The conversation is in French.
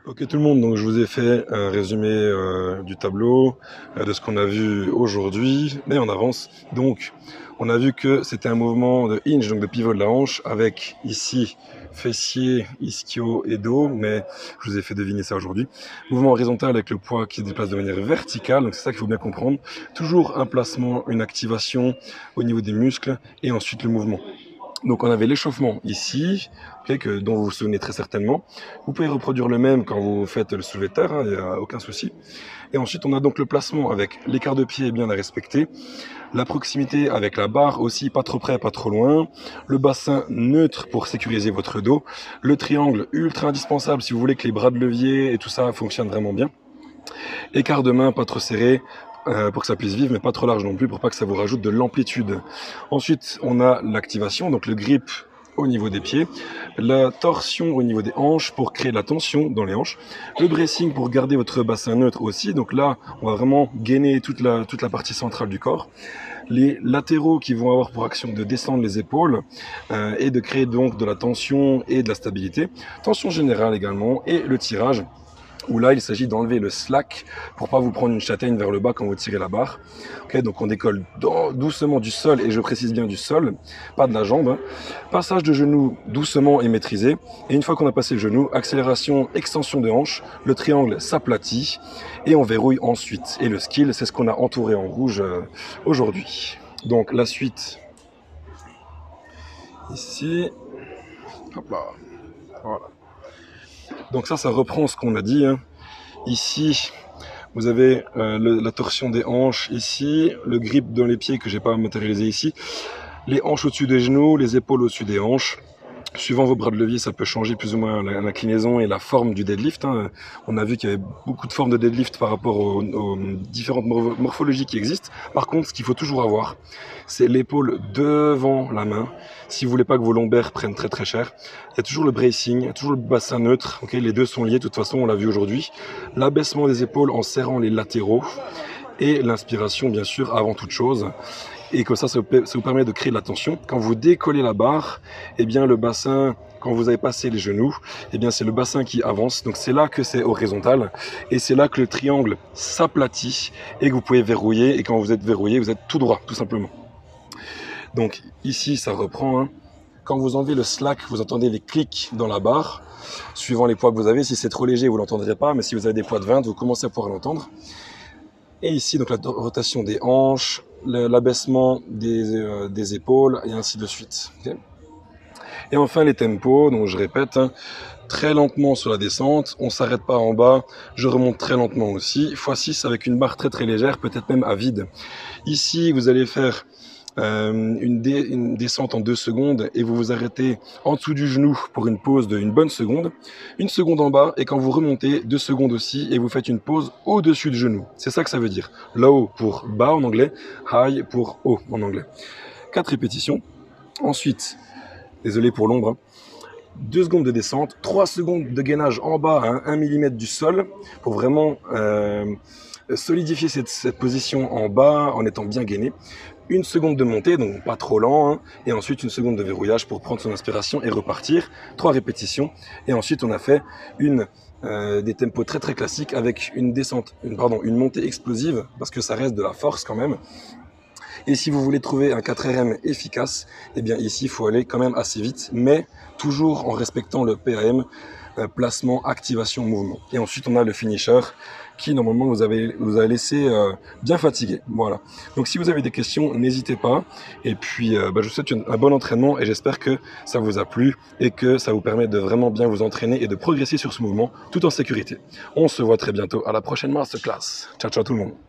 Ok tout le monde, donc je vous ai fait un résumé du tableau, de ce qu'on a vu aujourd'hui, mais en avance. Donc on a vu que c'était un mouvement de hinge, donc de pivot de la hanche, avec ici fessier, ischio et dos, mais je vous ai fait deviner ça aujourd'hui. Mouvement horizontal avec le poids qui se déplace de manière verticale, donc c'est ça qu'il faut bien comprendre. Toujours un placement, une activation au niveau des muscles, et ensuite le mouvement. Donc on avait l'échauffement ici, dont vous vous souvenez très certainement. Vous pouvez reproduire le même quand vous faites le soulevé de terre, il n'y a aucun souci. Et ensuite on a donc le placement avec l'écart de pied bien à respecter, la proximité avec la barre aussi, pas trop près, pas trop loin, le bassin neutre pour sécuriser votre dos, le triangle ultra indispensable si vous voulez que les bras de levier et tout ça fonctionnent vraiment bien. Écart de main pas trop serré, pour que ça puisse vivre, mais pas trop large non plus, pour pas que ça vous rajoute de l'amplitude. Ensuite, on a l'activation, donc le grip au niveau des pieds, la torsion au niveau des hanches pour créer de la tension dans les hanches, le bracing pour garder votre bassin neutre aussi, donc là, on va vraiment gainer toute la partie centrale du corps, les latéraux qui vont avoir pour action de descendre les épaules et de créer donc de la tension et de la stabilité, tension générale également, et le tirage, où là il s'agit d'enlever le slack pour pas vous prendre une châtaigne vers le bas quand vous tirez la barre. Okay, donc on décolle doucement du sol, et je précise bien du sol, pas de la jambe. Passage de genou doucement et maîtrisé, et une fois qu'on a passé le genou, accélération, extension de hanche, le triangle s'aplatit et on verrouille ensuite. Et le skill, c'est ce qu'on a entouré en rouge aujourd'hui. Donc la suite ici, hop là, voilà. Donc ça reprend ce qu'on a dit. Ici, vous avez la torsion des hanches ici, le grip dans les pieds que j'ai pas matérialisé ici, les hanches au-dessus des genoux, les épaules au-dessus des hanches. Suivant vos bras de levier, ça peut changer plus ou moins l'inclinaison et la forme du deadlift. On a vu qu'il y avait beaucoup de formes de deadlift par rapport aux différentes morphologies qui existent. Par contre, ce qu'il faut toujours avoir, c'est l'épaule devant la main. Si vous voulez pas que vos lombaires prennent très très cher, il y a toujours le bracing, il y a toujours le bassin neutre. Okay, les deux sont liés, de toute façon, on l'a vu aujourd'hui. L'abaissement des épaules en serrant les latéraux et l'inspiration, bien sûr, avant toute chose. Et comme ça vous permet de créer de la tension. Quand vous décollez la barre, eh bien le bassin, quand vous avez passé les genoux, eh bien c'est le bassin qui avance. Donc c'est là que c'est horizontal, et c'est là que le triangle s'aplatit et que vous pouvez verrouiller. Et quand vous êtes verrouillé, vous êtes tout droit, tout simplement. Donc ici, ça reprend. Quand vous enlevez le slack, vous entendez les clics dans la barre, suivant les poids que vous avez. Si c'est trop léger, vous ne l'entendrez pas, mais si vous avez des poids de 20, vous commencez à pouvoir l'entendre. Et ici, donc la rotation des hanches, l'abaissement des épaules, et ainsi de suite. Okay, et enfin, les tempos, donc je répète, très lentement sur la descente, on ne s'arrête pas en bas, je remonte très lentement aussi, x6 avec une barre très très légère, peut-être même à vide. Ici, vous allez faire une descente en 2 secondes, et vous vous arrêtez en dessous du genou pour une pause d'une bonne seconde, 1 seconde en bas, et quand vous remontez, 2 secondes aussi, et vous faites une pause au-dessus du genou. C'est ça que ça veut dire. Low pour bas en anglais, high pour haut en anglais. 4 répétitions. Ensuite, désolé pour l'ombre, 2 secondes de descente, 3 secondes de gainage en bas à 1 mm du sol, pour vraiment solidifier cette position en bas en étant bien gainé. 1 seconde de montée, donc pas trop lent, et ensuite 1 seconde de verrouillage pour prendre son inspiration et repartir. 3 répétitions, et ensuite on a fait des tempos très très classiques avec une montée explosive, parce que ça reste de la force quand même. Et si vous voulez trouver un 4RM efficace, eh bien ici il faut aller quand même assez vite, mais toujours en respectant le PAM, placement, activation, mouvement. Et ensuite on a le finisher qui normalement vous a laissé bien fatigué. Voilà. Donc si vous avez des questions, n'hésitez pas. Et puis je vous souhaite un bon entraînement, et j'espère que ça vous a plu et que ça vous permet de vraiment bien vous entraîner et de progresser sur ce mouvement tout en sécurité. On se voit très bientôt à la prochaine masterclass. Ciao ciao tout le monde.